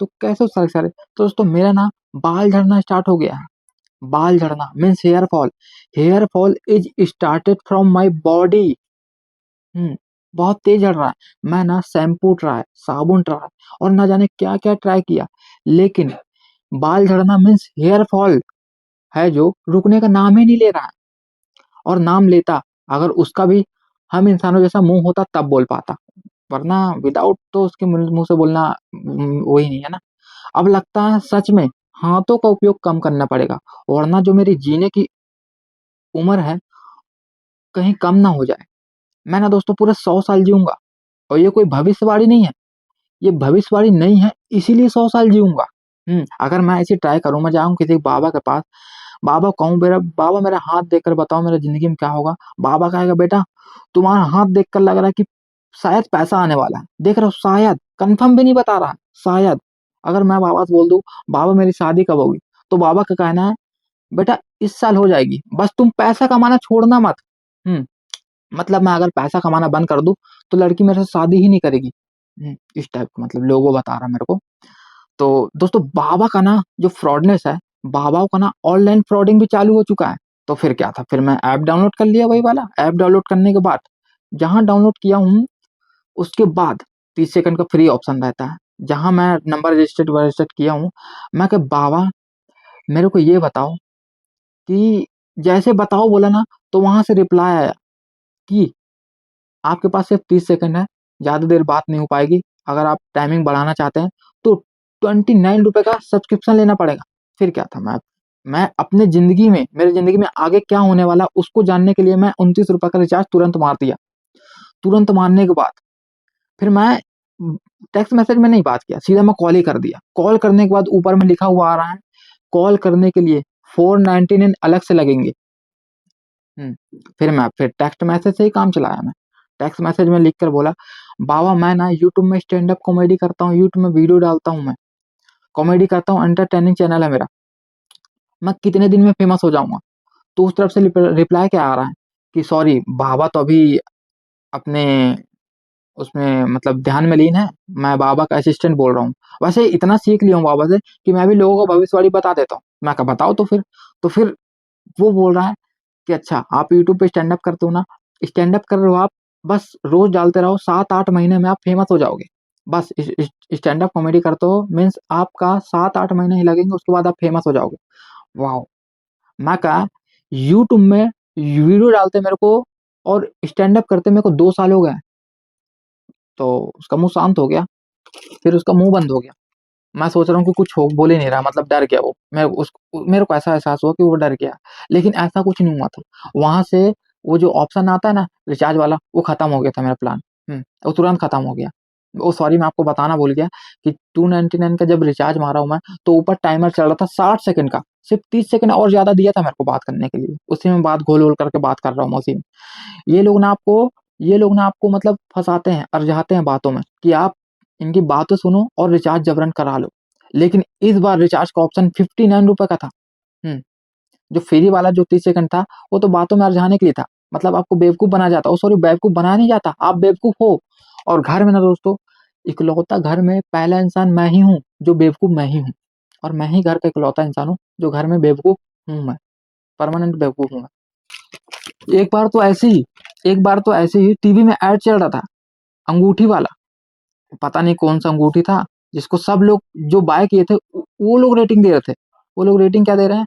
तो कैसे सारे सारे, तो दोस्तों मेरा ना बाल झड़ना स्टार्ट हो गया है। बाल झड़ना means hair fall. Hair fall is started from my body. बहुत तेज झड़ रहा है। मैं ना शैम्पू ट्राई, साबुन ट्राई और ना जाने क्या क्या ट्राई किया, लेकिन बाल झड़ना मीन्स हेयर फॉल है जो रुकने का नाम ही नहीं ले रहा है। और नाम लेता अगर उसका भी हम इंसानों जैसा मुंह होता तब बोल पाता, वरना विदाउट तो उसके मुंह से बोलना वही नहीं है ना। अब लगता है सच में हाथों का उपयोग कम करना पड़ेगा, वरना जो मेरी जीने की उम्र है कहीं कम ना हो जाए। मैं ना दोस्तों पूरे 100 साल जीऊंगा, और ये कोई भविष्यवाणी नहीं है, ये भविष्यवाणी नहीं है, इसीलिए 100 साल जीऊंगा। अगर मैं ऐसी ट्राई करूं, मैं जाऊं किसी बाबा के पास, बाबा कहूं मेरा बाबा मेरा हाथ देखकर बताओ मेरा जिंदगी में क्या होगा। बाबा कहेगा बेटा तुम्हारा हाथ देखकर लग रहा है कि शायद पैसा आने वाला है, देख रहे हो, शायद, कंफर्म भी नहीं बता रहा, शायद। अगर मैं बाबा से बोल दूं बाबा मेरी शादी कब होगी, तो बाबा का कहना है बेटा इस साल हो जाएगी, बस तुम पैसा कमाना छोड़ना मत। हम्म मतलब मैं अगर पैसा कमाना बंद कर दूं तो लड़की मेरे से शादी ही नहीं करेगी। इस टाइप का मतलब लोगों बता रहा मेरे को। तो दोस्तों बाबा का ना जो फ्रॉडनेस है, बाबाओं का ना ऑनलाइन फ्रॉडिंग भी चालू हो चुका है। तो फिर क्या था, फिर मैं ऐप डाउनलोड कर लिया, वही वाला ऐप डाउनलोड करने के बाद जहां डाउनलोड किया हूँ उसके बाद 30 सेकंड का फ्री ऑप्शन रहता है, जहां मैं नंबर रजिस्टर्ड किया हूँ। मैं कहा बाबा मेरे को ये बताओ कि जैसे बताओ बोला ना, तो वहां से रिप्लाई आया कि आपके पास सिर्फ 30 सेकंड है, ज्यादा देर बात नहीं हो पाएगी, अगर आप टाइमिंग बढ़ाना चाहते हैं तो 29 रुपए का सब्सक्रिप्शन लेना पड़ेगा। फिर क्या था, मैं अपने जिंदगी में, मेरे जिंदगी में आगे क्या होने वाला उसको जानने के लिए मैं 29 रुपए का रिचार्ज तुरंत मार दिया। तुरंत मारने के बाद फिर मैं टेक्स्ट मैसेज में नहीं बात किया, सीधा मैं कॉल ही कर दिया। कॉल करने के बाद ऊपर में लिखा हुआ आ रहा है कॉल करने के लिए 499 अलग से लगेंगे। फिर टेक्स्ट मैसेज से ही काम चलाया मैं। टेक्स्ट मैसेज में लिख कर बोला बाबा मैं ना यूट्यूब में स्टैंड अप कॉमेडी करता हूँ, यूट्यूब में वीडियो डालता हूँ, मैं कॉमेडी करता हूँ, एंटरटेनिंग चैनल है मेरा, मैं कितने दिन में फेमस हो जाऊंगा। तो उस तरफ से रिप्लाई क्या आ रहा है कि सॉरी बाबा तो अभी अपने उसमें मतलब ध्यान में लीन है, मैं बाबा का असिस्टेंट बोल रहा हूँ। वैसे इतना सीख लिया हूँ बाबा से कि मैं भी लोगों को भविष्यवाणी बता देता हूँ। मैं कहा बताओ तो फिर वो बोल रहा है कि अच्छा आप यूट्यूब पे स्टैंड अप करते हो ना, स्टैंड अप कर रहे हो आप, बस रोज डालते रहो, 7-8 महीने में आप फेमस हो जाओगे। बस स्टैंड अप कॉमेडी करते हो मीन्स आपका 7-8 महीने ही लगेंगे, उसके बाद आप फेमस हो जाओगे। वाह। मैं कहा यूट्यूब में वीडियो डालते मेरे को और स्टैंड अप करते मेरे को 2 साल हो गए। तो उसका मुंह शांत हो गया, फिर उसका मुंह बंद हो गया। मैं सोच रहा हूँ कि कुछ हो बोल ही नहीं रहा, मतलब डर गया वो। मेरे को ऐसा एहसास हुआ कि वो डर गया, लेकिन ऐसा कुछ नहीं हुआ था। वहां से वो जो ऑप्शन आता है ना रिचार्ज वाला, वो खत्म हो गया था मेरा प्लान। वो तुरंत खत्म हो गया। वो सॉरी मैं आपको बताना भूल गया कि 299 का जब रिचार्ज मारा हूं मैं, तो ऊपर टाइमर चल रहा था 60 सेकंड का, सिर्फ 30 सेकंड और ज्यादा दिया था मेरे को बात करने के लिए। उसी में बात घोल घोल करके बात कर रहा हूँ उसी में। ये लोग ना आपको ये लोग ना आपको मतलब फंसाते हैं, अरझाते हैं बातों में कि आप इनकी बातें सुनो और रिचार्ज जबरन करा लो। लेकिन इस बार रिचार्ज का ऑप्शन 59 रुपए का था। जो फ्री वाला जो 30 सेकंड था वो तो बातों में अरझाने के लिए था, मतलब आपको बेवकूफ बनाया जाता। ओ सॉरी बेवकूफ बनाया नहीं जाता, आप बेवकूफ हो। और घर में ना दोस्तों इकलौता घर में पहला इंसान मैं ही हूँ जो बेवकूफ मैं ही हूँ। और मैं ही घर का इकलौता इंसान हूँ जो घर में बेवकूफ हूँ। मैं परमानेंट बेवकूफ हूँ। एक बार तो ऐसे ही एक बार तो ऐसे ही टीवी में ऐड चल रहा था अंगूठी वाला, पता नहीं कौन सा अंगूठी था जिसको सब लोग जो बाय किए थे वो लोग रेटिंग दे रहे थे। वो लोग रेटिंग क्या दे रहे हैं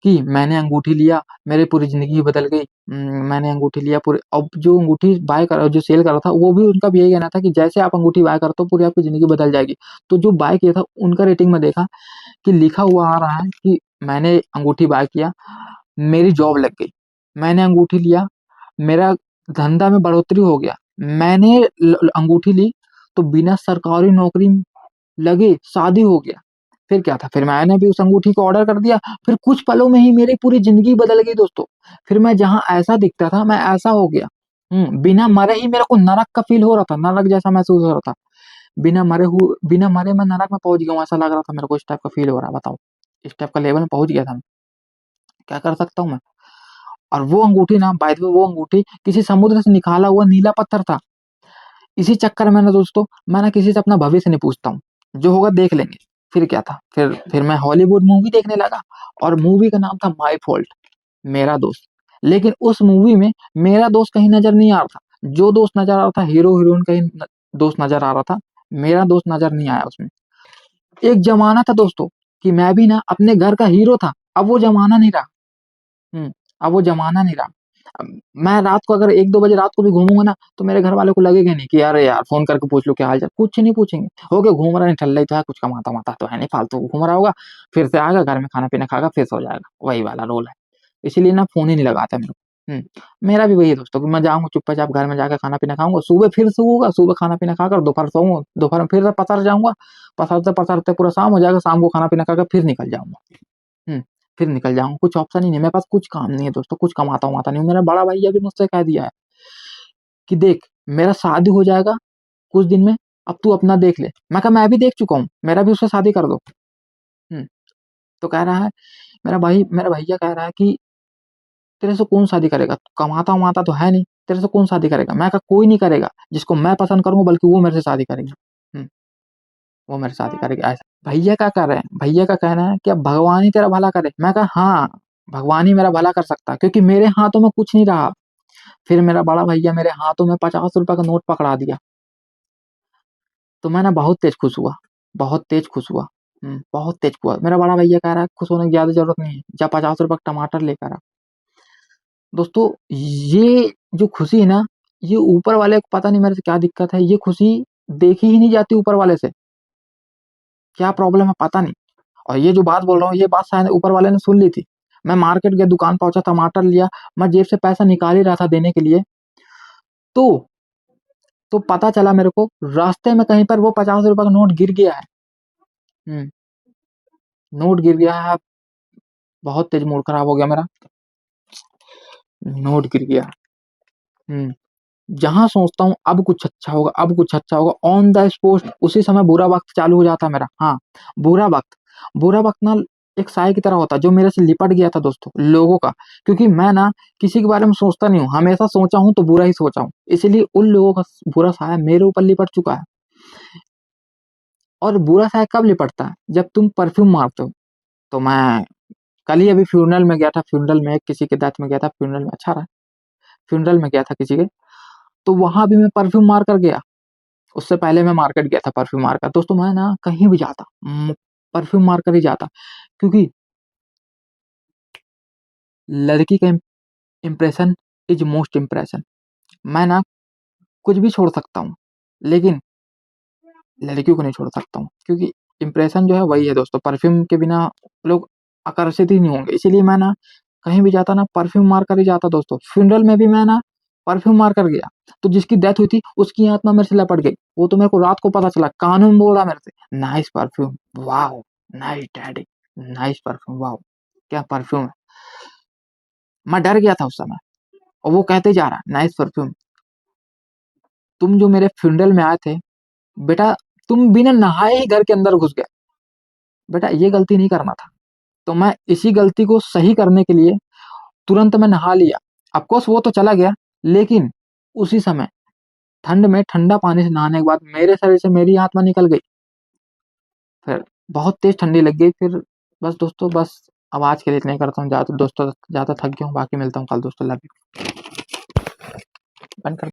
कि मैंने अंगूठी लिया, मेरी पूरी जिंदगी बदल गई। मैंने अंगूठी लिया पूरे। अब जो अंगूठी बाय कर जो सेल कर रहा था वो भी उनका भी यही कहना था कि जैसे आप अंगूठी बाय करते हो पूरी आपकी जिंदगी बदल जाएगी। तो जो बाय किया था उनका रेटिंग में देखा कि लिखा हुआ आ रहा है कि मैंने अंगूठी बाय किया, मेरी जॉब लग गई। मैंने अंगूठी लिया, मेरा धंधा में बढ़ोतरी हो गया। मैंने अंगूठी ली तो बिना सरकारी नौकरी लगे शादी हो गया। फिर क्या था, फिर मैंने भी उस अंगूठी को ऑर्डर कर दिया। फिर कुछ पलों में ही मेरी पूरी जिंदगी बदल गई दोस्तों। फिर मैं जहां ऐसा दिखता था मैं ऐसा हो गया। बिना मरे ही मेरे को नरक का फील हो रहा था, नरक जैसा महसूस हो रहा था। बिना मरे मैं नरक में पहुंच गया हूँ, ऐसा लग रहा था मेरे को। इस टाइप का फील हो रहा है, बताओ। इस टाइप का लेवल में पहुंच गया था मैं। क्या कर सकता हूँ मैं। और वो अंगूठी ना बाय द वे वो अंगूठी किसी समुद्र से निकाला हुआ नीला पत्थर था। इसी चक्कर में ना दोस्तों मैं ना किसी से अपना भविष्य नहीं पूछता हूँ, जो होगा देख लेंगे। फिर क्या था, फिर मैं हॉलीवुड मूवी देखने लगा और मूवी का नाम था माय फॉल्ट, मेरा दोस्त। लेकिन उस मूवी में मेरा दोस्त कहीं नज़र नहीं आ रहा था, जो दोस्त नज़र आ रहा था हीरो-हीरोइन का ही दोस्त नज़र आ रहा था, मेरा दोस्त नज़र नहीं आया उसमें। एक ज़माना था दोस्तों कि मैं भी ना अपने घर का हीरो था, अब वो ज़माना नहीं रहा। अब वो ज़माना नहीं रहा। मैं रात को अगर 1-2 बजे रात को भी घूमूँगा ना, तो मेरे घर वालों को लगेगा नहीं कि अरे यार फ़ोन करके पूछ लो क्या हाल-चाल, कुछ नहीं पूछेंगे। हो गया घूम रहा है, ठल्ला ही तो है, कुछ कमाता-वमाता तो है नहीं, फालतू घूम रहा होगा, फिर से आएगा घर में खाना-पीना खाएगा, फिर सो जाएगा, वही वाला रोल है। इसीलिए ना फ़ोन ही नहीं लगाता मेरे को। मेरा भी वही है दोस्तों कि मैं जाऊँगा चुपचाप घर में जाके खाना-पीना खाऊँगा, सुबह फिर सोऊँगा, सुबह खाना-पीना खाकर दोपहर सोऊँगा, दोपहर में फिर से पसर जाऊँगा, पसरते-पसरते पूरा शाम हो जाएगा, शाम को खाना-पीना खाकर फिर निकल जाऊँगा। हुँ, फिर निकल जाऊँगा, कुछ ऑप्शन ही नहीं है, मेरे पास कुछ काम नहीं है दोस्तों, कुछ कमाता-वमाता नहीं हूँ। मेरा बड़ा भैया भी मुझसे कह दिया है कि देख मेरा शादी हो जाएगा कुछ दिन में, अब तू अपना देख ले। मैं कहा मैं भी देख चुका हूँ, मेरा भी उससे शादी कर दो। हुँ, तो कह रहा है मेरा भैया कह रहा है कि तेरे से कौन शादी करेगा? तू कमाता-वमाता तो है नहीं, तेरे से कौन शादी करेगा? मैं कहा कोई नहीं करेगा, जिसको मैं पसंद करूँगा बल्कि वो मेरे से शादी करेगी। हुँ, वो मेरे से शादी करेगी ऐसा। भैया क्या कह रहे हैं? भैया का कहना है कि अब भगवान ही तेरा भला करे। मैं कहा हाँ, भगवान ही मेरा भला कर सकता है क्योंकि मेरे हाथों में कुछ नहीं रहा। फिर मेरा बड़ा भैया मेरे हाथों में ₹50 का नोट पकड़ा दिया, तो मैं ना बहुत तेज़ खुश हुआ, बहुत तेज़ खुश हुआ। बहुत तेज़ हुआ। मेरा बड़ा भैया कह रहा है खुश होने की ज़्यादा ज़रूरत नहीं है, जा ₹50 का टमाटर लेकर आ। दोस्तों ये जो खुशी है ना, ये ऊपर वाले को पता नहीं मेरे से क्या दिक्कत है, ये खुशी देखी ही नहीं जाती ऊपर वाले से। क्या प्रॉब्लम है पता नहीं। और ये जो बात बोल रहा हूँ, ये बात शायद ऊपर वाले ने सुन ली थी। मैं मार्केट गया, दुकान पहुँचा, टमाटर लिया, मैं जेब से पैसा निकाल ही रहा था देने के लिए, तो पता चला मेरे को रास्ते में कहीं पर वो ₹50 का नोट गिर गया है। हुँ, नोट गिर गया है, बहुत तेज़ मूड खराब हो गया मेरा, नोट गिर गया। हुँ, जहाँ सोचता हूँ अब कुछ अच्छा होगा, अब कुछ अच्छा होगा, ऑन द स्पॉट उसी समय बुरा वक़्त चालू हो जाता है मेरा। हाँ, बुरा वक़्त ना एक साए की तरह होता है जो मेरे से लिपट गया था दोस्तों, लोगों का। क्योंकि मैं ना किसी के बारे में सोचता नहीं हूँ, हमेशा सोचा हूँ तो बुरा ही सोचा हूँ। इसीलिए उन लोगों का बुरा साया मेरे ऊपर लिपट चुका है। और बुरा साया कब लिपटता है? जब तुम परफ्यूम मारते हो। तो मैं कल ही अभी फ्यूनरल में गया था, फ्यूनरल में किसी के डेथ में गया था, फ्यूनरल में अच्छा रहा। फ्यूनरल में गया था किसी के, तो वहाँ भी मैं परफ्यूम मार कर गया। उससे पहले मैं मार्केट गया था परफ्यूम मार कर। दोस्तों मैं ना कहीं भी जाता परफ्यूम मार कर ही जाता क्योंकि लड़की का इम्प्रेशन इज़ मोस्ट इम्प्रेशन। मैं ना कुछ भी छोड़ सकता हूँ, लेकिन लड़कियों को नहीं छोड़ सकता हूँ क्योंकि इम्प्रेशन जो है वही है दोस्तों, परफ्यूम के बिना लोग आकर्षित ही नहीं होंगे। इसीलिए मैं ना कहीं भी जाता ना परफ्यूम मार कर ही जाता दोस्तों। फ्यूनरल में भी मैं ना परफ्यूम मार कर गया, तो जिसकी डेथ हुई थी उसकी आत्मा मेरे से लपट गई। वो तो मेरे को रात को पता चला, कानों में बोल रहा मेरे से, nice perfume, wow! Nice daddy, nice perfume, wow! क्या परफ्यूम है। मैं डर गया था उस समय और वो कहते जा रहा है, नाइस परफ्यूम। तुम जो मेरे फ्यूनरल में आए थे, बेटा तुम बिना नहाए ही घर के अंदर घुस गए। बेटा ये गलती नहीं करना था। तो मैं इसी गलती को सही करने के लिए तुरंत मैं नहा लिया। ऑफ़ कोर्स वो तो चला गया, लेकिन उसी समय ठंड में ठंडा पानी से नहाने के बाद मेरे शरीर से मेरी आत्मा निकल गई। फिर बहुत तेज़ ठंडी लग गई, फिर बस दोस्तों बस अब आज के लिए इतना ही करता हूँ। ज़्यादा दोस्तों ज़्यादा थक गया हूँ, बाकी मिलता हूँ कल दोस्तों, लव यू। बंद कर